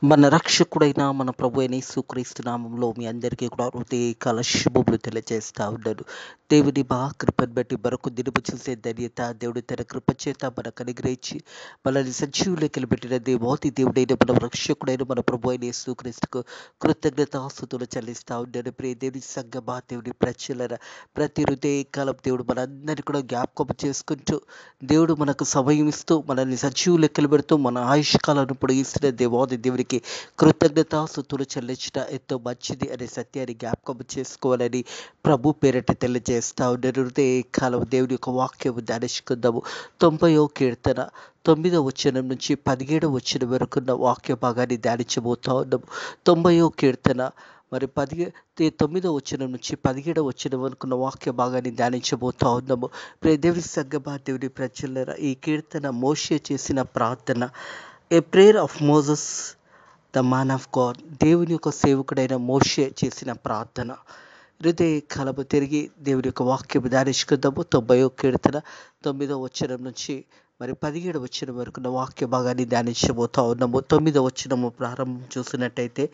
మన రక్షకుడైన మన ప్రభు అయిన యేసుక్రీస్తు నామంలో మీ అందరికీ కూడా హృదయకాల శుభములు తెలియజేస్తా ఉన్నాడు. దేవుని కృపను బట్టి మరొక దినము చూసే ధన్యత దేవుడు తన కృప చేత మనకు అనుగ్రహించి మనల్ని సజీవులకి పెట్టిన దేవాది దేవుడైన మన రక్షకుడైన మన ప్రభు అయిన యేసుక్రీస్తుకు కృతజ్ఞతాస్తుతులు చెల్లిస్తా ఉన్నాడు. ప్రియ దేవుని సంగమా, దేవుని ప్రజలరా, ప్రతి హృదయకాలం దేవుడు మనందరినీ కూడా జ్ఞాపకం చేసుకుంటూ దేవుడు మనకు సమయం ఇస్తూ మనల్ని సజీవు లెక్కలు పెడుతూ మన ఆయుష్కాలను పొడిగిస్తున్న దేవాది దేవునికి కృతజ్ఞతాస్తుతులు చెల్లించడం ఎంతో మంచిది అనే సత్యాన్ని జ్ఞాపకం చేసుకోవాలని ప్రభు పేరట తెలియజేస్తా ఉన్నారు. కాలం దేవుని యొక్క వాక్యము ధ్యానించుకుందాము. 90వ కీర్తన 9వ వచనం నుంచి 17వ వచనం వరకు ఉన్న వాక్య భాగాన్ని ధ్యానించబోతా ఉన్నాము. 90వ కీర్తన 9వ వచనం నుంచి 17వ వచనం వరకు ఉన్న వాక్య భాగాన్ని ధ్యానించబోతా ఉన్నాము. దేవుని సంగమా, దేవుని ప్రజలరా, ఈ కీర్తన మోషే చేసిన ప్రార్థన, a prayer of Moses the man of God. దేవుని యొక్క సేవకుడైన మోషే చేసిన ప్రార్థన. కాలము తిరిగి దేవుని యొక్క వాక్యం ధ్యానించుకుందాము. 90వ కీర్తన 9వ వచనం నుంచి 17వ వచనం వరకు వాక్య భాగాన్ని ధ్యానించబోతా ఉన్నాము. 9వ వచనము ప్రారంభం చూసినట్టయితే,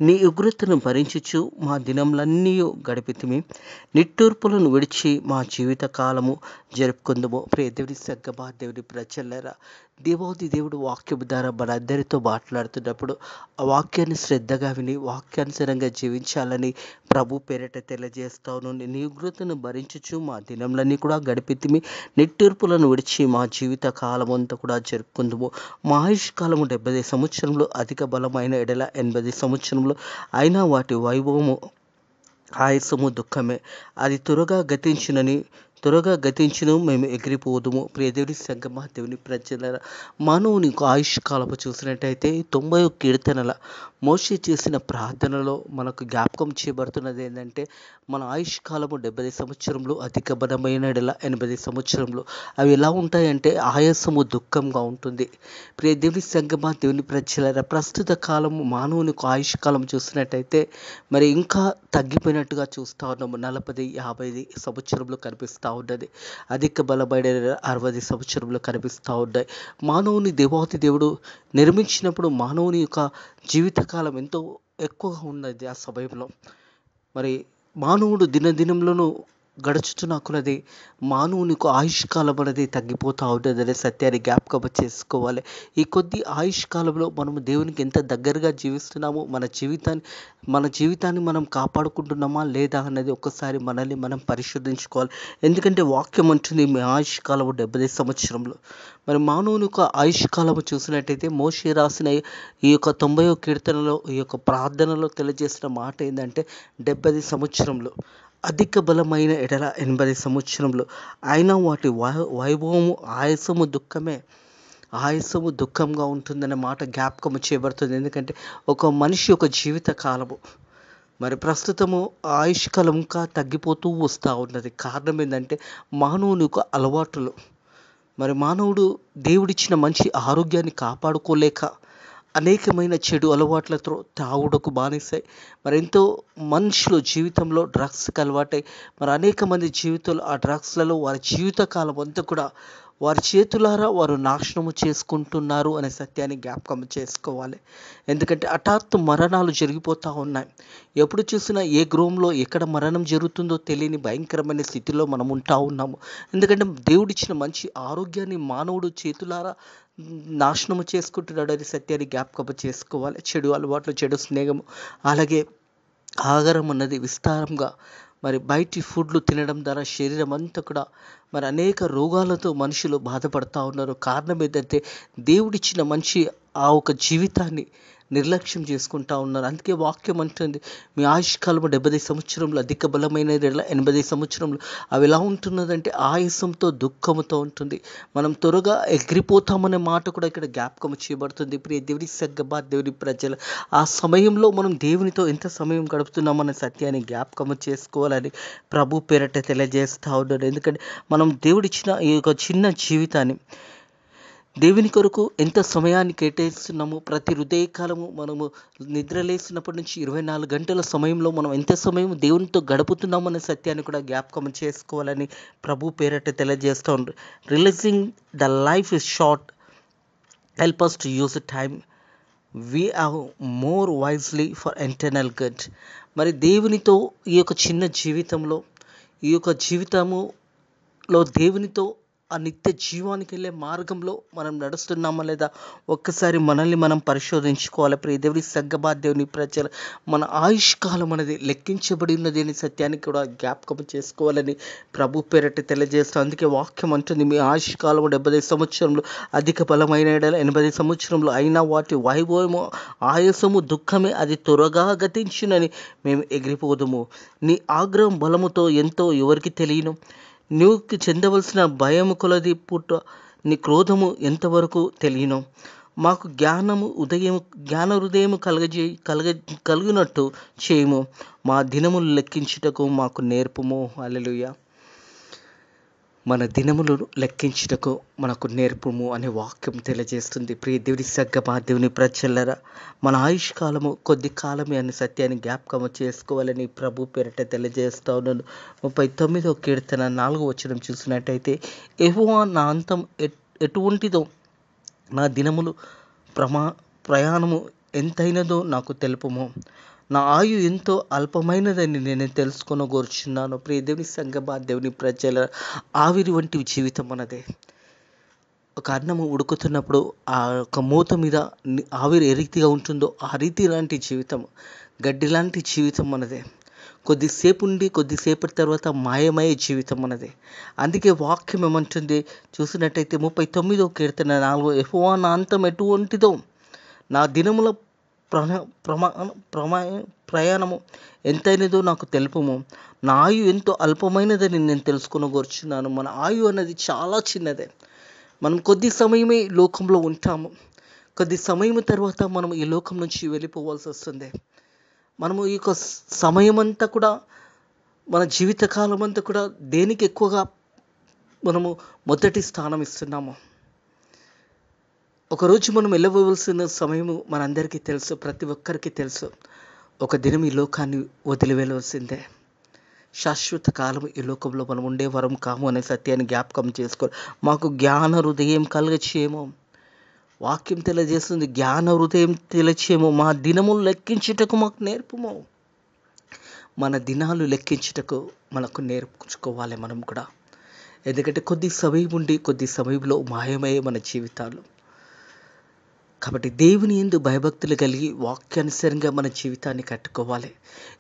నీ ఉగ్రతను భరించుచు మా దినములన్నీ గడిపితిమి, నిట్టూర్పులను విడిచి మా జీవిత కాలము జరుపుకుందాము. ప్రియ దేవుని సంగమా, దేవుని ప్రజలరా, దేవాది దేవుడు వాక్యము ద్వారా మనందరితో మాట్లాడుతున్నప్పుడు ఆ వాక్యాన్ని శ్రద్ధగా విని వాక్యానుసారంగా జీవించాలని ప్రభు పేరిట తెలియజేస్తాను. నీ ఉగ్రతను భరించుచు మా దినములన్నీ కూడా గడిపితిమి, నిట్టూర్పులను విడిచి మా జీవిత కాలం అంతా కూడా జరుపుకుందుము. మా ఆయుష్కాలము 70 సంవత్సరంలో, అధిక బలమైన ఎడల 80 సంవత్సరంలో, అయినా వాటి వైభవము ఆయాసము దుఃఖమే. అది త్వరగా గతించును, మేము ఎగిరిపోదుము. ప్రియ దేవుని సంగమా, దేవుని ప్రజల మానవుని ఆయుష్కాలము చూసినట్టయితే 90వ కీర్తనల మోషే చేసిన ప్రార్థనలో మనకు జ్ఞాపకం చేయబడుతున్నది ఏంటంటే, మన ఆయుష్కాలము 70 సంవత్సరంలో, అధిక బలమైన 80 సంవత్సరంలో. అవి ఎలా ఉంటాయంటే ఆయాసము దుఃఖంగా ఉంటుంది. ప్రియ దేవుని సంగమా, దేవుని ప్రజల ప్రస్తుత కాలము మానవుని ఆయుష్కాలం చూసినట్టయితే ఇంకా తగ్గిపోయినట్టుగా చూస్తూ ఉన్నాము. 40-50 సంవత్సరంలో కనిపిస్తూ ఉన్నది. అధిక బలమైన 60 సంవత్సరంలో కనిపిస్తూ ఉన్నాయి. మానవుని దేవాతి దేవుడు నిర్మించినప్పుడు మానవుని యొక్క జీవితకాలం ఎంతో ఎక్కువగా ఉన్నది. ఆ సమయంలో మానవుడు దినదినంలోనూ గడుచుతున్నది మానవునికి ఆయుష్కాలం అనేది తగ్గిపోతూ ఉంటుంది అనే సత్యాన్ని జ్ఞాపకం చేసుకోవాలి. ఈ కొద్ది ఆయుష్కాలంలో మనము దేవునికి ఎంత దగ్గరగా జీవిస్తున్నామో, మన జీవితాన్ని మనం కాపాడుకుంటున్నామా లేదా అన్నది ఒక్కసారి మనల్ని మనం పరిశోధించుకోవాలి. ఎందుకంటే వాక్యం అంటుంది మీ ఆయుష్కాలము 70 సంవత్సరంలో. మానవుని యొక్క ఆయుష్కాలము చూసినట్టయితే మోషే రాసిన ఈ యొక్క 90వ కీర్తనలో, ఈ యొక్క ప్రార్థనలో తెలియజేసిన మాట ఏంటంటే 70 సంవత్సరంలో, అధిక బలమైన ఎడల 80 సంవత్సరంలో, అయినా వాటి వైభవము ఆయాసము దుఃఖంగా ఉంటుందనే మాట జ్ఞాపకం చేయబడుతుంది. ఎందుకంటే ఒక మనిషి యొక్క జీవిత కాలము ప్రస్తుతము ఆయుష్కాలం ఇంకా తగ్గిపోతూ వస్తూ ఉన్నది. కారణం ఏంటంటే మానవుని యొక్క అలవాటులు. మానవుడు దేవుడిచ్చిన మంచి ఆరోగ్యాన్ని కాపాడుకోలేక అనేకమైన చెడు అలవాట్లతో తాగుడుకు బానిసాయి. ఎంతో మనుషులు జీవితంలో డ్రగ్స్కి అలవాటై అనేక మంది జీవితాలు ఆ డ్రగ్స్లలో వారి జీవితకాలం అంతా కూడా వారి చేతులారా వారు నాశనము చేసుకుంటున్నారు అనే సత్యాన్ని జ్ఞాపకం చేసుకోవాలి. ఎందుకంటే హఠాత్తు మరణాలు జరిగిపోతూ ఉన్నాయి. ఎప్పుడు చూసినా ఏ గృహంలో ఎక్కడ మరణం జరుగుతుందో తెలియని భయంకరమైన స్థితిలో మనం ఉంటా ఉన్నాము. ఎందుకంటే దేవుడిచ్చిన మంచి ఆరోగ్యాన్ని మానవుడు చేతులారా నాశనము చేసుకుంటున్నాడు అనే సత్యాన్ని జ్ఞాపకం చేసుకోవాలి. చెడు అలవాట్లు, చెడు స్నేహము, అలాగే ఆహారం అన్నది విస్తారంగా బయటి ఫుడ్లు తినడం ద్వారా శరీరం అంతా కూడా అనేక రోగాలతో మనుషులు బాధపడుతూ ఉన్నారు. కారణం ఏంటంటే దేవుడిచ్చిన మంచి ఆ ఒక జీవితాన్ని నిర్లక్ష్యం చేసుకుంటూ ఉన్నారు. అందుకే వాక్యం అంటుంది మీ ఆయుష్కాలము 70 సంవత్సరంలో, అధిక బలమైన 80 సంవత్సరంలో. అవి ఎలా ఉంటున్నదంటే ఆయాసంతో దుఃఖముతో ఉంటుంది. మనం త్వరగా ఎగిరిపోతామనే మాట కూడా ఇక్కడ జ్ఞాపకం చేయబడుతుంది. ప్రియ దేవుని సంగమా, దేవుని ప్రజలు, ఆ సమయంలో మనం దేవునితో ఎంత సమయం గడుపుతున్నామనే సత్యాన్ని జ్ఞాపకం చేసుకోవాలని ప్రభు పేరట తెలియజేస్తూ ఉన్నాడు. ఎందుకంటే మనం దేవుడిచ్చిన ఈ యొక్క చిన్న జీవితాన్ని దేవుని కొరకు ఎంత సమయాన్ని కేటాయిస్తున్నాము. ప్రతి హృదయకాలము మనము నిద్రలేసినప్పటి నుంచి 24 గంటల సమయంలో మనం ఎంత సమయం దేవునితో గడుపుతున్నాము అనే సత్యాన్ని కూడా జ్ఞాపకం చేసుకోవాలని ప్రభు పేరట తెలియజేస్తూ ఉంటారు. Realizing the life is short, help us to use the time we have more wisely for eternal good. మరి దేవునితో ఈ యొక్క చిన్న జీవితంలో, ఈ యొక్క జీవితములో దేవునితో ఆ నిత్య జీవానికి వెళ్ళే మార్గంలో మనం నడుస్తున్నామా లేదా ఒక్కసారి మనల్ని మనం పరిశోధించుకోవాలి. ప్రియ దేవుని సంగమా, దేవుని ప్రజలు, మన ఆయుష్కాలం అనేది లెక్కించబడి ఉన్నది అనే సత్యాన్ని కూడా జ్ఞాపకం చేసుకోవాలని ప్రభు పేరట తెలియజేస్తాం. అందుకే వాక్యం అంటుంది, మీ ఆయుష్కాలం 70 సంవత్సరంలో, అధిక బలమైన 80 సంవత్సరంలో అయినా వాటి వైభవము ఆయాసము దుఃఖమే అది త్వరగా గతించునని మేము ఎగిరిపోదుము. నీ ఆగ్రహం బలముతో ఎంతో ఎవరికి తెలియను, నీకు చెందవలసిన భయము కొలది పుట్ట నీ క్రోధము ఎంతవరకు తెలియను. మాకు జ్ఞాన హృదయము కలుగునట్టు చేయము, మా దినములు లెక్కించుటకు మాకు నేర్పుము. హల్లెలూయా. మన దినములు లెక్కించుటకు మనకు నేర్పుము అనే వాక్యం తెలియజేస్తుంది. ప్రియ దేవుని సంగమా, దేవుని ప్రజలరా, మన ఆయుష్కాలము కొద్ది కాలమే అనే సత్యాన్ని జ్ఞాపకం చేసుకోవాలని ప్రభు పేరిట తెలియజేస్తా ఉన్నాను. 39వ కీర్తన 4వ వచనం చూసినట్టయితే, యెహోవా నా అంతం ఎటువంటిదో, నా దినములు ప్రయాణము ఎంతైనదో నాకు తెలుపుము, నా ఆయు ఎంతో అల్పమైనదని నేను తెలుసుకొనగోరుచున్నాను. ప్రియ దేవుని సంగమా, దేవుని ప్రజల, ఆవిరి వంటి జీవితం మనదే. ఒక అన్నము ఉడుకుతున్నప్పుడు ఆ ఒక మూత మీద ఆవిరి ఏ రీతిగా ఉంటుందో ఆ రీతి లాంటి జీవితం, గడ్డి లాంటి జీవితం మనదే. కొద్దిసేపు ఉండి కొద్దిసేపటి తర్వాత మాయమయ్యే జీవితం మనదే. అందుకే వాక్యం ఏమంటుంది చూసినట్టయితే 39వ కీర్తన 4, యెహోవా నా అంతం ఎటువంటిదో, నా దినముల ప్రయాణము ఎంతైనదో నాకు తెలుపుము, నా ఆయు ఎంతో అల్పమైనదని నేను తెలుసుకొనగోరుచున్నాను. మన ఆయు అనేది చాలా చిన్నదే. మనం కొద్ది సమయమే లోకంలో ఉంటాము. కొద్ది సమయం తర్వాత మనం ఈ లోకం నుంచి వెళ్ళిపోవాల్సి వస్తుంది. మనము ఈ యొక్క సమయం అంతా కూడా, మన జీవితకాలం అంతా కూడా దేనికి ఎక్కువగా మనము మొదటి స్థానం ఇస్తున్నాము? ఒకరోజు మనం వెళ్ళవలసిన సమయము మనందరికీ తెలుసు, ప్రతి ఒక్కరికి తెలుసు. ఒక దినం ఈ లోకాన్ని వదిలి వెళ్ళవలసిందే. శాశ్వత కాలం ఈ లోకంలో మనం ఉండే వరం కాము అనే సత్యాన్ని జ్ఞాపకం చేసుకోవాలి. మాకు జ్ఞాన హృదయం కలగచేయము. వాక్యం తెలియజేస్తుంది, జ్ఞాన హృదయం తెలియచేయము, మా దినములు లెక్కించుటకు మాకు నేర్పుము. మన దినాలు లెక్కించుటకు మనకు నేర్చుకోవాలి మనం కూడా. ఎందుకంటే కొద్ది సమయం ఉండి కొద్ది సమయంలో మాయమయ్యే మన జీవితాలు. కాబట్టి దేవుని యందు భయభక్తులు కలిగి వాక్యానుసారంగా మన జీవితాన్ని కట్టుకోవాలి.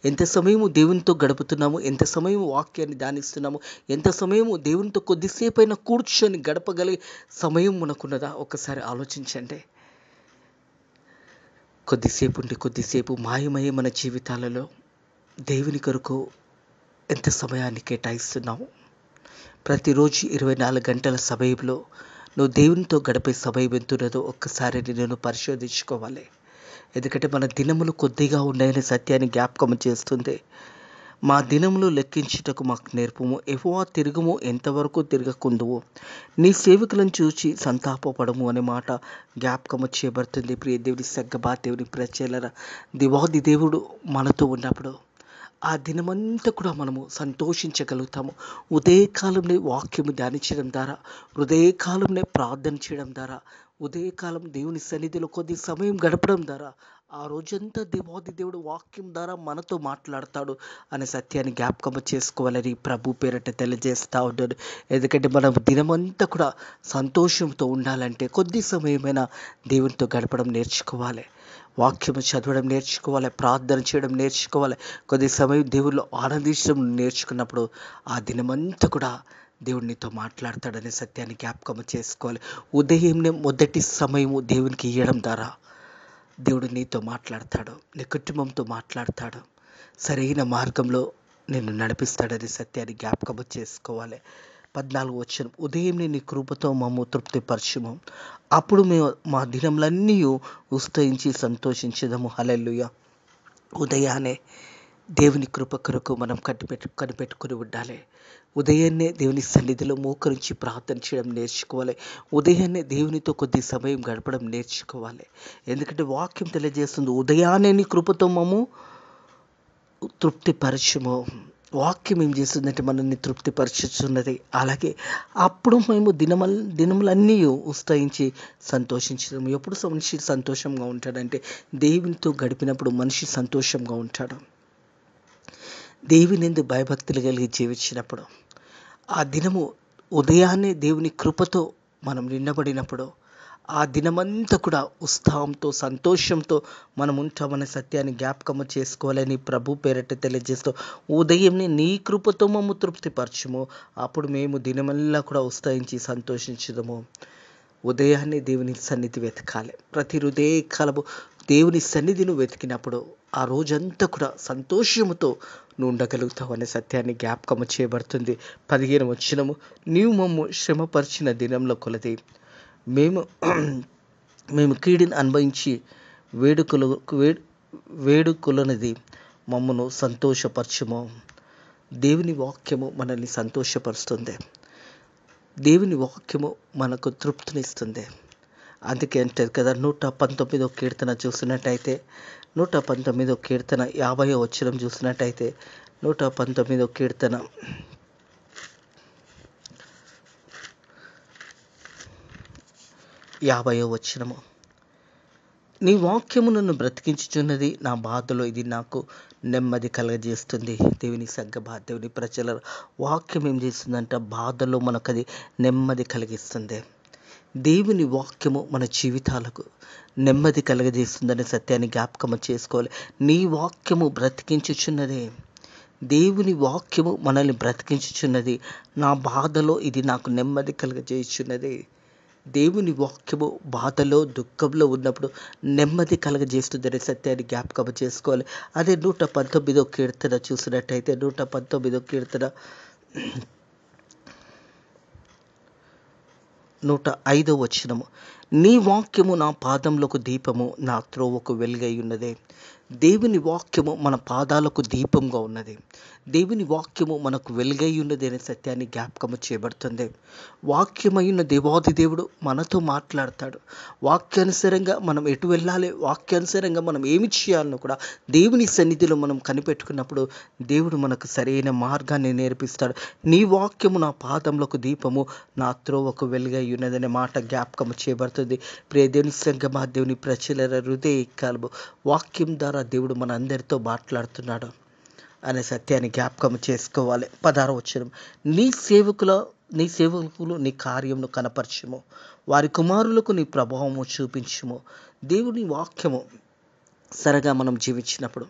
ఎంత సమయము దేవునితో గడుపుతున్నాము, ఎంత సమయం వాక్యాన్ని ధ్యానిస్తున్నాము, ఎంత సమయము దేవునితో కొద్దిసేపైనా కూర్చొని గడపగలిగే సమయం మనకున్నదా ఒక్కసారి ఆలోచించండి. కొద్దిసేపు ఉండి కొద్దిసేపు మాయమయ్యే మన జీవితాలలో దేవుని కొరకు ఎంత సమయాన్ని కేటాయిస్తున్నాము? ప్రతిరోజు 24 గంటల సమయంలో నువ్వు దేవునితో గడిపే సమయం ఎంతున్నదో ఒక్కసారి నేను పరిశోధించుకోవాలి. ఎందుకంటే మన దినములు కొద్దిగా ఉన్నాయనే సత్యాన్ని జ్ఞాపకం చేస్తుంది. మా దినములు లెక్కించుటకు మాకు నేర్పుము, యెహోవా తిరుగుము ఎంతవరకు తిరగకుందువు, నీ సేవకులను చూచి సంతాపపడము అనే మాట జ్ఞాపకము చేయబడుతుంది. ప్రియ దేవుని సంగమా, దేవుని ప్రజలరా, దేవాది దేవుడు మనతో ఉన్నప్పుడు ఆ దినమంతా కూడా మనము సంతోషించగలుగుతాము. ఉదయకాలంలో వాక్యము ధ్యానించడం ద్వారా, ఉదయకాలంలో ప్రార్థన చేయడం ద్వారా, ఉదయకాలం దేవుని సన్నిధిలో కొద్ది సమయం గడపడం ద్వారా ఆ రోజంతా దేవాది దేవుడు వాక్యం ద్వారా మనతో మాట్లాడతాడు అనే సత్యాన్ని జ్ఞాపకం చేసుకోవాలని ప్రభు పేరట తెలియజేస్తూ ఉన్నాడు. ఎందుకంటే మనం దినమంతా కూడా సంతోషంతో ఉండాలంటే కొద్ది సమయమైనా దేవునితో గడపడం నేర్చుకోవాలి. వాక్యము చదవడం నేర్చుకోవాలి, ప్రార్థన చేయడం నేర్చుకోవాలి, కొద్ది సమయం దేవుళ్ళు ఆనందించడం నేర్చుకున్నప్పుడు ఆ దినమంతా కూడా దేవుడు నీతో మాట్లాడతాడనే సత్యాన్ని జ్ఞాపకం చేసుకోవాలి. ఉదయంనే మొదటి సమయము దేవునికి ఇవ్వడం ద్వారా దేవుడు నీతో మాట్లాడతాడు, నీ కుటుంబంతో మాట్లాడతాడు, సరైన మార్గంలో నిన్ను నడిపిస్తాడనే సత్యాన్ని జ్ఞాపకం చేసుకోవాలి. 14వ వచనం, ఉదయం నీ కృపతో మమ్ము తృప్తిపరచుము, అప్పుడు మేము మా దినములన్నీ ఉస్తయించి సంతోషించదము. హల్లెలూయా. ఉదయాన్నే దేవుని కృప కొరకు మనం కనిపెట్టుకుని ఉండాలి. ఉదయాన్నే దేవుని సన్నిధిలో మోకరించి ప్రార్థన చేయడం నేర్చుకోవాలి. ఉదయాన్నే దేవునితో కొద్ది సమయం గడపడం నేర్చుకోవాలి. ఎందుకంటే వాక్యం తెలియజేస్తుంది, ఉదయాన్నే నీ కృపతో మమ్ము తృప్తిపరచుము. వాక్యం ఏం చేస్తుందంటే మనల్ని తృప్తిపరచుచున్నది. అలాగే అప్పుడు మేము దినములన్నీ ఉత్సహించి సంతోషించడం. ఎప్పుడు మనిషి సంతోషంగా ఉంటాడంటే దేవునితో గడిపినప్పుడు మనిషి సంతోషంగా ఉంటాడు. దేవుని యందు భయభక్తులు కలిగి జీవించినప్పుడు, ఆ దినము ఉదయాన్నే దేవుని కృపతో మనం నిండబడినప్పుడు, ఆ దినమంతా కూడా ఉత్సాహంతో సంతోషంతో మనం ఉంటామనే సత్యాన్ని జ్ఞాపకము చేసుకోవాలని ప్రభు పేరట తెలియజేస్తూ, ఉదయంనే నీ కృపతో మమ్ము తృప్తిపరచుము, అప్పుడు మేము దినమల్లా కూడా ఉత్సహించి సంతోషించుదము. ఉదయాన్నే దేవుని సన్నిధి వెతకాలి. ప్రతి హృదయకాలము దేవుని సన్నిధిని వెతికినప్పుడు ఆ రోజంతా కూడా సంతోషముతో నువ్వు ఉండగలుగుతావు అనే సత్యాన్ని జ్ఞాపకము చేయబడుతుంది. 15 వచనము, నీవు మమ్ము శ్రమపరిచిన దినంలో కొలది మేము మేము కీడుని అనుభవించి వేడుకలు వేడుకొలనిది మమ్మను సంతోషపరచుము. దేవుని వాక్యము మనల్ని సంతోషపరుస్తుంది. దేవుని వాక్యము మనకు తృప్తినిస్తుంది. అందుకే అంటారు కదా, 119వ కీర్తన చూసినట్టయితే, 119వ కీర్తన 50వ వచనం చూసినట్టయితే, 119వ కీర్తన 50వ వచనము, నీ వాక్యము నన్ను బ్రతికించుచున్నది, నా బాధలో ఇది నాకు నెమ్మది కలగజేస్తుంది. దేవుని దేవుని ప్రజల వాక్యం ఏం చేస్తుందంట, బాధలో మనకు అది నెమ్మది కలిగిస్తుంది. దేవుని వాక్యము మన జీవితాలకు నెమ్మది కలగజేస్తుందనే సత్యాన్ని జ్ఞాపకము చేసుకోవాలి. నీ వాక్యము బ్రతికించుచున్నదే, దేవుని వాక్యము మనల్ని బ్రతికించుచున్నది, నా బాధలో ఇది నాకు నెమ్మది కలగజేయుచున్నది. దేవుని వాక్యము బాధలో దుఃఖంలో ఉన్నప్పుడు నెమ్మది కలగజేస్తుందనే సత్యాన్ని జ్ఞాపకం చేసుకోవాలి. అదే 119వ కీర్తన చూసినట్టయితే, 119వ కీర్తన 105వ వచనము, నీ వాక్యము నా పాదములకు దీపము, నా త్రోవకు వెలుగై ఉన్నదే. దేవుని వాక్యము మన పాదాలకు దీపంగా ఉన్నది. దేవుని వాక్యము మనకు వెలుగై ఉన్నది అనే సత్యాన్ని జ్ఞాపకము చేయబడుతుంది. వాక్యమైన దేవాది దేవుడు మనతో మాట్లాడతాడు. వాక్యానుసారంగా మనం ఎటు వెళ్ళాలి, వాక్యానుసారంగా మనం ఏమి చేయాలని కూడా దేవుని సన్నిధిలో మనం కనిపెట్టుకున్నప్పుడు దేవుడు మనకు సరైన మార్గాన్ని నేర్పిస్తాడు. నీ వాక్యము నా పాదములకు దీపము, నా త్రోవకు వెలుగై ఉన్నదనే మాట జ్ఞాపకము చేయబడుతుంది. ప్రియ దేవుని సంగమా, దేవుని ప్రజల హృదయ కాలము వాక్యం ద్వారా దేవుడు మన అందరితో మాట్లాడుతున్నాడు అనే సత్యాన్ని జ్ఞాపకం చేసుకోవాలి. 16వ వచనం, నీ సేవకులు నీ కార్యమును కనపరచుము, వారి కుమారులకు నీ ప్రభావము చూపించుము. దేవుని వాక్యము సరగా మనం జీవించినప్పుడు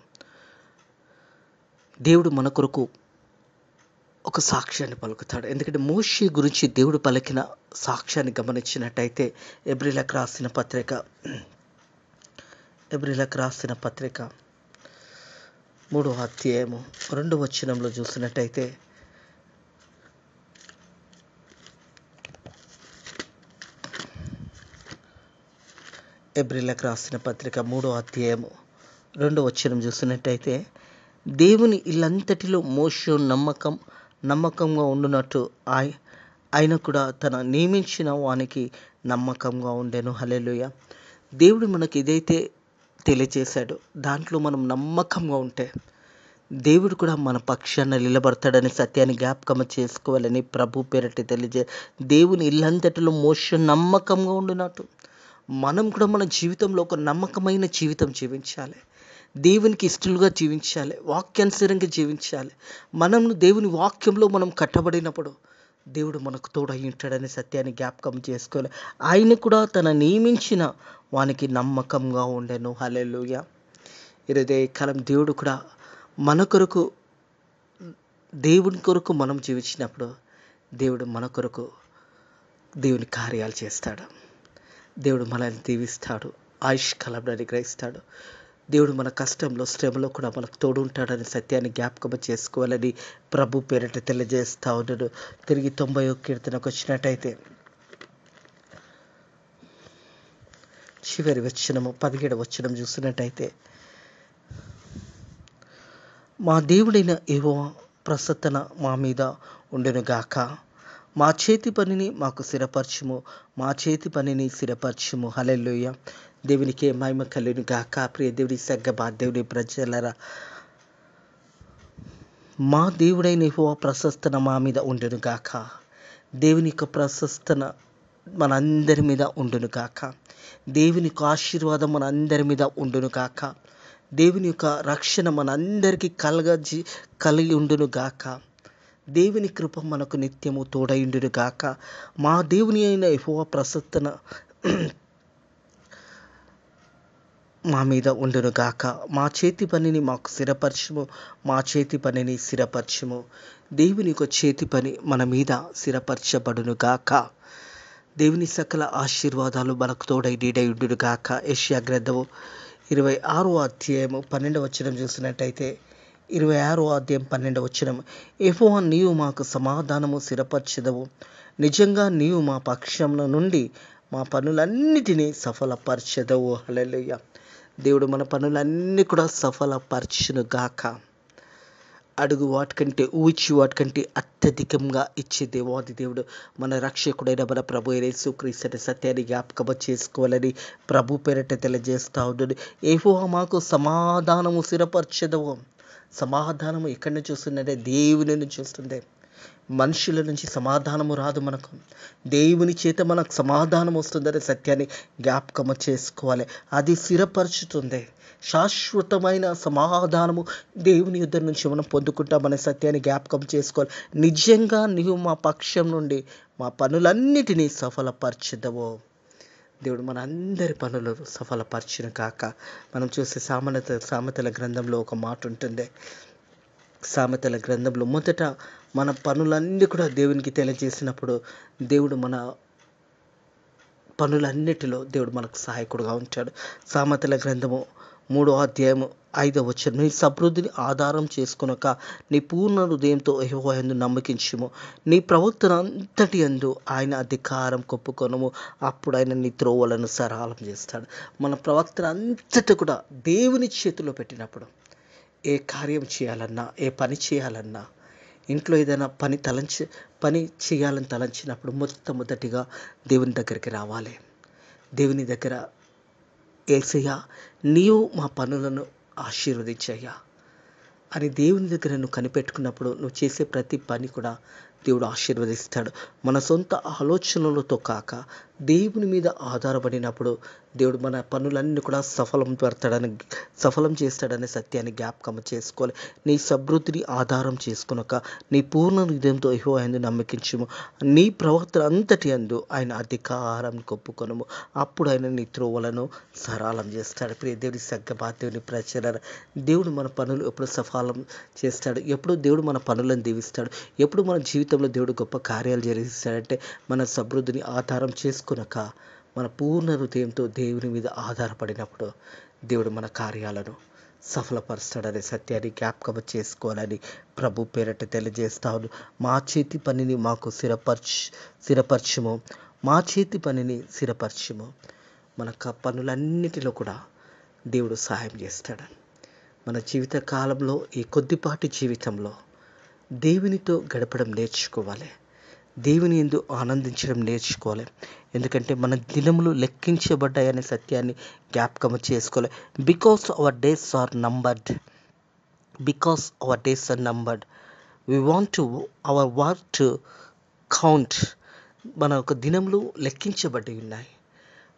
దేవుడు మన కొరకు ఒక సాక్ష్యాన్ని పలుకుతాడు. ఎందుకంటే మోషే గురించి దేవుడు పలికిన సాక్ష్యాన్ని గమనించినట్టయితే, ఎబ్రీలకు రాసిన పత్రిక 3వ అధ్యాయము 2వ వచనంలో చూసినట్టయితే, ఎబ్రీలకు రాసిన పత్రిక 3వ అధ్యాయము 2వ వచనం చూసినట్టయితే, దేవుని ఇల్లంతటిలో మోషే నమ్మకంగా ఉండునట్టు ఆయన కూడా తన నియమించిన వానికి నమ్మకంగా ఉండెను. హల్లెలూయా. దేవుడు మనకి ఏదైతే తెలియజేశాడు దాంట్లో మనం నమ్మకంగా ఉంటే దేవుడు కూడా మన పక్షాన నిలబడతాడని సత్యాన్ని జ్ఞాపకం చేసుకోవాలని ప్రభు పేరటి దేవుని ఇల్లంతటిలో మోషే నమ్మకంగా ఉండునట్టు మనం కూడా మన జీవితంలో ఒక నమ్మకమైన జీవితం జీవించాలి. దేవునికి ఇష్టలుగా జీవించాలి. వాక్యానుసారంగా జీవించాలి. దేవుని వాక్యంలో మనం కట్టబడినప్పుడు దేవుడు మనకు తోడై ఉంటాడనే సత్యాన్ని జ్ఞాపకం చేసుకోవాలి. ఆయన కూడా తన నియమించిన వానికి నమ్మకంగా ఉండెను. హల్లెలూయా. ఇదే కాలం దేవుడు కూడా మన కొరకు, దేవుని కొరకు మనం జీవించినప్పుడు దేవుడు మన కొరకు దేవుని కార్యాలు చేస్తాడు. దేవుడు మనల్ని దీవిస్తాడు, ఆయుష్కాలంలో అనుగ్రహిస్తాడు. దేవుడు మన కష్టంలో శ్రమలో కూడా మనకు తోడు ఉంటాడని సత్యాన్ని జ్ఞాపకం చేసుకోవాలని ప్రభు పేరిట తెలియజేస్తా ఉన్నాడు. తిరిగి 90వ కీర్తనకు వచ్చినట్టయితే చివరి వచనము 17వ వచనం చూసినట్టయితే, మా దేవుడైన యెహోవా ప్రసన్నత మా మీద ఉండెను గాక, మా చేతి పనిని మాకు స్థిరపరచుము, మా చేతి పనిని స్థిరపరచుము. హల్లెలూయా. దేవునికి మహిమ కలుగును గాక. ప్రియ దేవుని సంగమా, దేవుని ప్రజలరా, మా దేవుడైన యెహోవా ప్రశస్తన మా మీద ఉండును గాక. దేవుని యొక్క ప్రశస్తన మనందరి మీద ఉండును గాక. దేవుని యొక్క ఆశీర్వాదం మనందరి మీద ఉండును గాక. దేవుని యొక్క రక్షణ మనందరికీ కలిగి ఉండును గాక. దేవుని కృప మనకు నిత్యము తోడయుండును గాక. మా దేవుని అయిన యెహోవా ప్రశస్తన మా మీద ఉండును గాక. మా చేతి పనిని మాకు స్థిరపరచుము. మా చేతి పనిని స్థిరపరచుము. దేవుని యొక్క చేతి పని మన మీద స్థిరపరచబడును గాక. దేవుని సకల ఆశీర్వాదాలు మనకు తోడై నీడై ఉండును గాక. యెషయా గ్రంథము 26వ అధ్యాయము 12వ వచనం చూసినట్టయితే 26వ అధ్యాయం 12వ వచనం, యెహోవా నీవు మాకు సమాధానము స్థిరపరచెదవు. నిజంగా నీవు మా పక్షమున నుండి మా పనులన్నిటినీ సఫలపరచెదవు. హల్లెలూయా. దేవుడు మన పనులన్నీ కూడా సఫలపరచును గాక. అడుగు వాటికంటే ఊచి వాటికంటే అత్యధికంగా ఇచ్చే దేవాది దేవుడు మన రక్షకుడైన మన ప్రభు యేసుక్రీస్తు సత్యాన్ని జ్ఞాపకం చేసుకోవాలని ప్రభు పేరట తెలియజేస్తా ఉన్నాడు. యెహోవా మాకు సమాధానము స్థిరపరచెదవు. సమాధానము ఎక్కడి నుంచి వస్తుందంటే దేవుని నుంచి వస్తుంది. మనుషుల నుంచి సమాధానము రాదు. మనకు దేవుని చేత మనకు సమాధానం వస్తుందనే సత్యాన్ని జ్ఞాపకం చేసుకోవాలి. అది స్థిరపరుచుతుంది. శాశ్వతమైన సమాధానము దేవుని యుద్ధ నుంచి మనం పొందుకుంటామనే సత్యాన్ని జ్ఞాపకం చేసుకోవాలి. నిజంగా నీవు మా పక్షం నుండి మా పనులన్నిటినీ సఫలపరచెదవు. దేవుడు మన అందరి పనులు సఫలపరచును కాక. మనం చూసే సామెతల గ్రంథంలో ఒక మాట ఉంటుంది. సామెతల గ్రంథంలో మొదట మన పనులన్నీ కూడా దేవునికి తెలియజేసినప్పుడు దేవుడు మన పనులన్నిటిలో దేవుడు మనకు సహాయకుడుగా ఉంటాడు. సామెతల గ్రంథము 3వ అధ్యాయము 5వ వచనం, నీ సమృద్ధిని ఆధారం చేసుకొనక నీ పూర్ణ హృదయంతో యెహోవా యందు నమ్మకించుము. నీ ప్రవక్తన అంతటి యందు ఆయన అధికారం కొప్పుకొనుము. అప్పుడు ఆయన నీ త్రోవలను సరళం చేస్తాడు. మన ప్రవక్తన అంతటి కూడా దేవుని చేతిలో పెట్టినప్పుడు ఏ కార్యం చేయాలన్నా, ఏ పని చేయాలన్నా, ఇంట్లో ఏదైనా పని చేయాలని తలంచినప్పుడు మొట్టమొదటిగా దేవుని దగ్గరికి రావాలి. దేవుని దగ్గర యేసయ్యా నీవు మా పనులను ఆశీర్వదించయ్యా అని దేవుని దగ్గర నువ్వు కనిపెట్టుకున్నప్పుడు నువ్వు చేసే ప్రతి పని కూడా దేవుడు ఆశీర్వదిస్తాడు. మన సొంత ఆలోచనలతో కాక దేవుని మీద ఆధారపడినప్పుడు దేవుడు మన పనులన్నీ కూడా సఫలం చేస్తాడనే సత్యాన్ని జ్ఞాపకం చేసుకోవాలి. నీ సమృద్ధిని ఆధారం చేసుకొనక నీ పూర్ణ హృదయంతో యెహోవా యందు నమ్మకించుము. నీ ప్రవర్తన అంతటి యందు ఆయన అధికారం కొప్పుకొనుము. అప్పుడు ఆయన నీ త్రోవలను సరళం చేస్తాడు. ప్రియ దేవుని దేవుని ప్రచార దేవుడు మన పనులు ఎప్పుడు సఫలం చేస్తాడు. ఎప్పుడు దేవుడు మన పనులను దీవిస్తాడు. ఎప్పుడు మన జీవితంలో దేవుడు గొప్ప కార్యాలు జరిగిస్తాడంటే మన సమృద్ధిని ఆధారం చేసుకొనక మన పూర్ణ హృదయంతో దేవుని మీద ఆధారపడినప్పుడు దేవుడు మన కార్యాలను సఫలపరుస్తాడనే సత్యాన్ని జ్ఞాపకం చేసుకోవాలని ప్రభు పేరట తెలియజేస్తాను. మా చేతి పనిని మాకు స్థిరపరచుము. మా చేతి పనిని స్థిరపరచుము. మన పనులన్నిటిలో కూడా దేవుడు సహాయం చేస్తాడు. మన జీవిత కాలంలో ఈ కొద్దిపాటి జీవితంలో దేవునితో గడపడం నేర్చుకోవాలి. దేవుని యందు ఆనందించడం నేర్చుకోవాలి. ఎందుకంటే మన దినములు లెక్కించబడ్డాయనే సత్యాన్ని జ్ఞాపకం చేసుకోవాలి. Because our days are numbered. We want to our work to count. మన ఒక దినములు లెక్కించబడి ఉన్నాయి.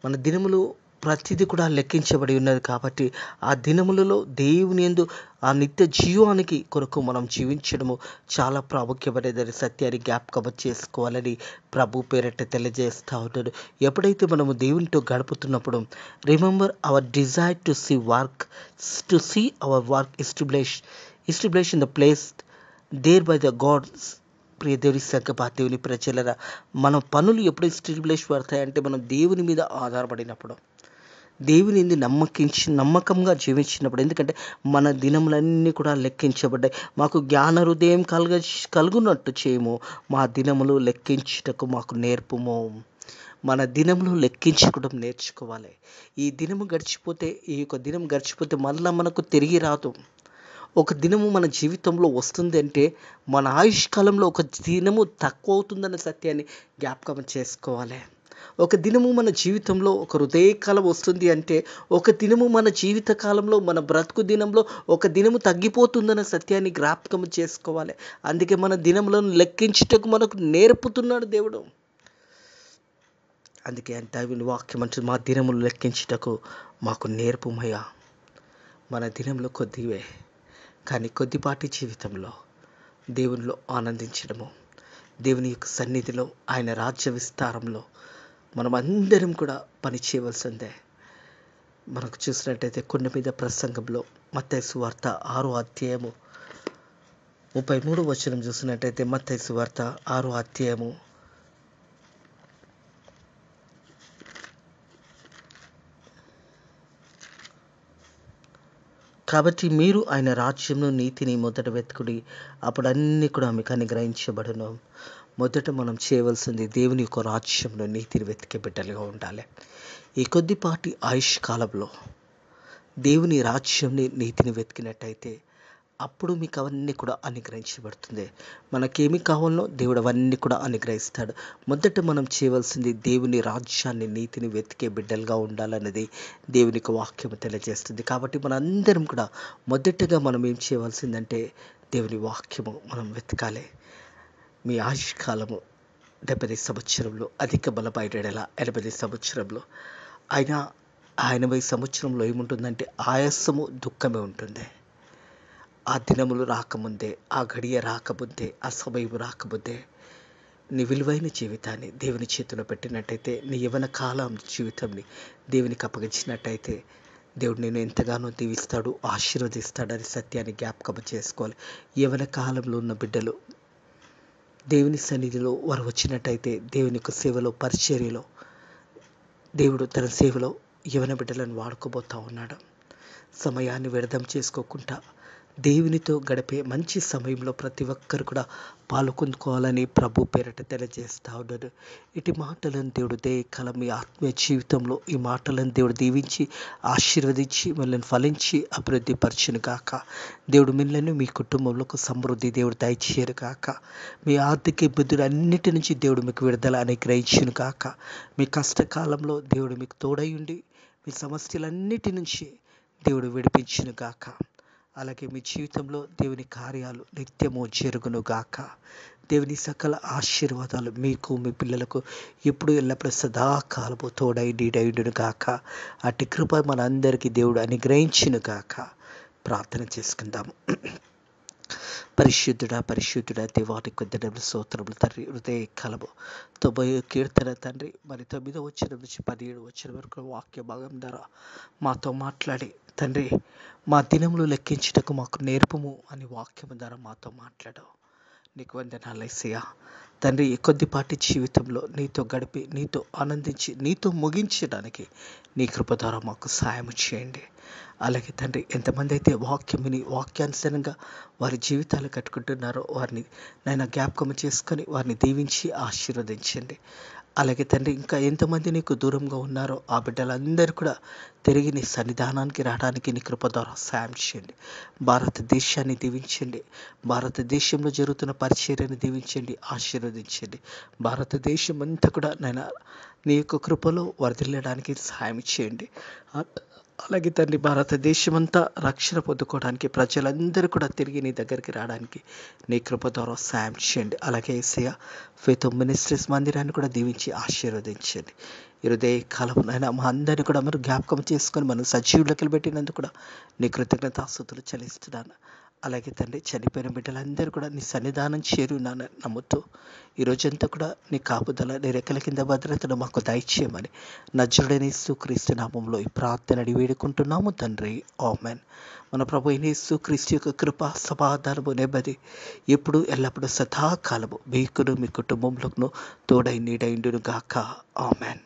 మన దినములు ప్రతిదీ కూడా లెక్కించబడి ఉన్నది కాబట్టి ఆ దినములలో దేవుని యందు ఆ నిత్య జీవానికి కొరకు మనం జీవించడము చాలా ప్రాముఖ్యమైనదని సత్యాన్ని జ్ఞాపకం చేసుకోవాలని ప్రభు పేరట తెలియజేస్తూ ఉంటాడు. ఎప్పుడైతే మనము దేవునితో గడుపుతున్నప్పుడు remember our desire to see our work establish in the place there by the gods. ప్రియ దేవుని దేవుని ప్రజలరా, మన పనులు ఎప్పుడు ఎస్టాబ్లిష్ పడతాయంటే మనం దేవుని మీద ఆధారపడినప్పుడు, దేవుని నమ్మకంగా జీవించినప్పుడు. ఎందుకంటే మన దినములన్నీ కూడా లెక్కించబడ్డాయి. మాకు జ్ఞాన హృదయం కలుగునట్టు చేయము. మా దినములు లెక్కించుటకు మాకు నేర్పుము. మన దినములు లెక్కించుకోవడం నేర్చుకోవాలి. ఈ యొక్క దినం గడిచిపోతే మళ్ళీ మనకు తిరిగి రాదు. ఒక దినము మన జీవితంలో వస్తుంది అంటే మన ఆయుష్కాలంలో ఒక దినము తక్కువ అవుతుందన్న సత్యాన్ని జ్ఞాపకం చేసుకోవాలి. ఒక దినము మన జీవితంలో ఒక హృదయకాలం వస్తుంది అంటే, ఒక దినము మన జీవిత కాలంలో మన బ్రతుకు దినంలో ఒక దినము తగ్గిపోతుందన్న సత్యాన్ని జ్ఞాపకం చేసుకోవాలి. అందుకే మన దినములను లెక్కించుటకు మనకు నేర్పుతున్నాడు దేవుడు. అందుకే దేవుని వాక్యం అంటుంది, మా దినములు లెక్కించుటకు మాకు నేర్పుమయ్యా. మన దినములు కొద్దివే, కానీ కొద్దిపాటి జీవితంలో దేవునిలో ఆనందించడము, దేవుని యొక్క సన్నిధిలో, ఆయన రాజ్య విస్తారంలో మనం అందరం కూడా పని చేయవలసిందే. మనకు చూసినట్టయితే కొండ మీద ప్రసంగంలో మత్తయి సువార్త 6వ అధ్యాయము 33వ వచనం చూసినట్టయితే, మత్తయి సువార్త 6వ అధ్యాయము కాబట్టి మీరు ఆయన రాజ్యంను నీతిని మొదట వెతుకుడి, అప్పుడు అన్నీ కూడా మీకు అనుగ్రహించబడును. మొదట మనం చేయవలసింది దేవుని యొక్క రాజ్యంలో నీతిని వెతికే బిడ్డలుగా ఉండాలి. ఈ కొద్దిపాటి ఆయుష్ కాలంలో దేవుని రాజ్యంని నీతిని వెతికినట్టయితే అప్పుడు మీకు అవన్నీ కూడా అనుగ్రహించబడుతుంది. మనకేమి కావాలో దేవుడు అవన్నీ కూడా అనుగ్రహిస్తాడు. మొదట మనం చేయవలసింది దేవుని రాజ్యాన్ని నీతిని వెతికే బిడ్డలుగా ఉండాలన్నది దేవునికి వాక్యము తెలియజేస్తుంది. కాబట్టి మనందరం కూడా మొదటగా మనం ఏం చేయవలసిందంటే దేవుని వాక్యము మనం వెతకాలి. మీ ఆయుష్కాలము 70 సంవత్సరంలో అధిక బలపడేలా 80 సంవత్సరంలో ఆయన 80 సంవత్సరంలో ఏముంటుందంటే ఆయాసము, దుఃఖమే ఉంటుంది. ఆ దినములు రాకముందే, ఆ గడియ రాకముందే, ఆ సమయం రాకముందే నీ విలువైన జీవితాన్ని దేవుని చేతిలో పెట్టినట్టయితే, నీ యవ్వన కాలం జీవితాన్ని దేవునికి అప్పగించినట్టయితే దేవుడు నేను ఎంతగానో దీవిస్తాడు, ఆశీర్వదిస్తాడని సత్యాన్ని జ్ఞాపకం చేసుకోవాలి. యవ్వన కాలంలో ఉన్న బిడ్డలు దేవుని సన్నిధిలో వారు వచ్చినట్టయితే, దేవుని యొక్క సేవలో, పరిచర్యలో దేవుడు తన సేవలో యవ్వన బిడ్డలను వాడుకోబోతూ ఉన్నాడు. సమయాన్ని వ్యర్థం చేసుకోకుండా దేవునితో గడిపే మంచి సమయంలో ప్రతి ఒక్కరు కూడా పాల్గొనుకోవాలని ప్రభు పేరట తెలియజేస్తూ ఉన్నాడు. ఇటు మాటలను దేవుడు దయకాలం మీ ఆత్మీయ జీవితంలో ఈ మాటలను దేవుడు దీవించి ఆశీర్వదించి మిమ్మల్ని ఫలించి అభివృద్ధి పరచును గాక. దేవుడు మిమ్మల్ని మీ కుటుంబంలో ఒక సమృద్ధి దేవుడు దయచేయరు గాక. మీ ఆర్థిక ఇబ్బందులు అన్నిటి నుంచి దేవుడు మీకు విడుదల అనుగ్రహించును గాక. మీ కష్టకాలంలో దేవుడు మీకు తోడై ఉండి మీ సమస్యలన్నిటి నుంచి దేవుడు విడిపించును గాక. అలాగే మీ జీవితంలో దేవుని కార్యాలు నిత్యము జరుగును గాక. దేవుని సకల ఆశీర్వాదాలు మీకు, మీ పిల్లలకు ఎప్పుడు ఎల్లప్పుడూ సదాకాలము తోడై నీడైండును గాక. అట్టి కృప మనందరికీ దేవుడు అనుగ్రహించును గాక. ప్రార్థన చేసుకుందాము. పరిశుద్ధుడా దేవానికి కొందరు స్తోత్రములు తండ్రి. హృదయ కలము 90వ కీర్తన తండ్రి, మరి 9వ వచనం నుంచి 17వ వచనం వరకు వాక్య భాగం ద్వారా మాతో మాట్లాడి తండ్రి, మా దినములు లెక్కించుటకు మాకు నేర్పము అని వాక్యము ద్వారా మాతో మాట్లాడావు. నీకు వందనాలు యేసయ్యా. తండ్రి, ఈ కొద్దిపాటి జీవితంలో నీతో గడిపి, నీతో ఆనందించి, నీతో ముగించడానికి నీ కృప ద్వారా మాకు సహాయం చేయండి. అలాగే తండ్రి, ఎంతమంది అయితే వాక్యం విని వాక్యానుసారంగా వారి జీవితాలు కట్టుకుంటున్నారో వారిని నాయన జ్ఞాపకం చేసుకొని వారిని దీవించి ఆశీర్వదించండి. అలాగే తండ్రి, ఇంకా ఎంతమంది నీకు దూరంగా ఉన్నారో ఆ బిడ్డలందరూ కూడా తిరిగి నీ సన్నిధానానికి రావడానికి నీ కృప ద్వారా సాయం చేయండి. భారతదేశాన్ని దీవించండి. భారతదేశంలో జరుగుతున్న పరిచర్యను దీవించండి, ఆశీర్వదించండి. భారతదేశం అంతా కూడా నాయన నీ యొక్క కృపలో వర్ధిల్లడానికి సహాయం చేయండి. అలాగే తండ్రి, భారతదేశం అంతా రక్షణ పొందుకోవడానికి ప్రజలందరూ కూడా తిరిగి నీ దగ్గరికి రావడానికి నీ కృప ద్వారా సాయం చేయండి. అలాగే యేసయ్య ఫెయిత్ మినిస్ట్రీస్ మందిరాన్ని కూడా దీవించి ఆశీర్వదించండి. ఈ హృదయ కాలంలో మా అందరినీ కూడా మీరు జ్ఞాపకం చేసుకొని మనం సజీవులకి పెట్టినందుకు కూడా నీ కృతజ్ఞతాస్తుతులు చెల్లిస్తున్నాను. అలాగే తండ్రి, చనిపోయిన బిడ్డలందరూ కూడా నీ సన్నిధానం చేరున్నాను నమ్ముతూ ఈ రోజంతా కూడా నీ కాపుదల, నీ రెక్కల కింద భద్రతను మాకు దయచేయమని నజరుడైన యేసుక్రీస్తు నామములో ఈ ప్రార్థన అడిగి వేడుకుంటున్నాము తండ్రి. ఆమేన్. మన ప్రభు అయిన యేసుక్రీస్తు యొక్క కృప, సమాధానము, నెమ్మది ఎప్పుడు ఎల్లప్పుడూ సదాకాలము మీకును మీ కుటుంబంలోను తోడై నీడైండును గాక. ఆమేన్.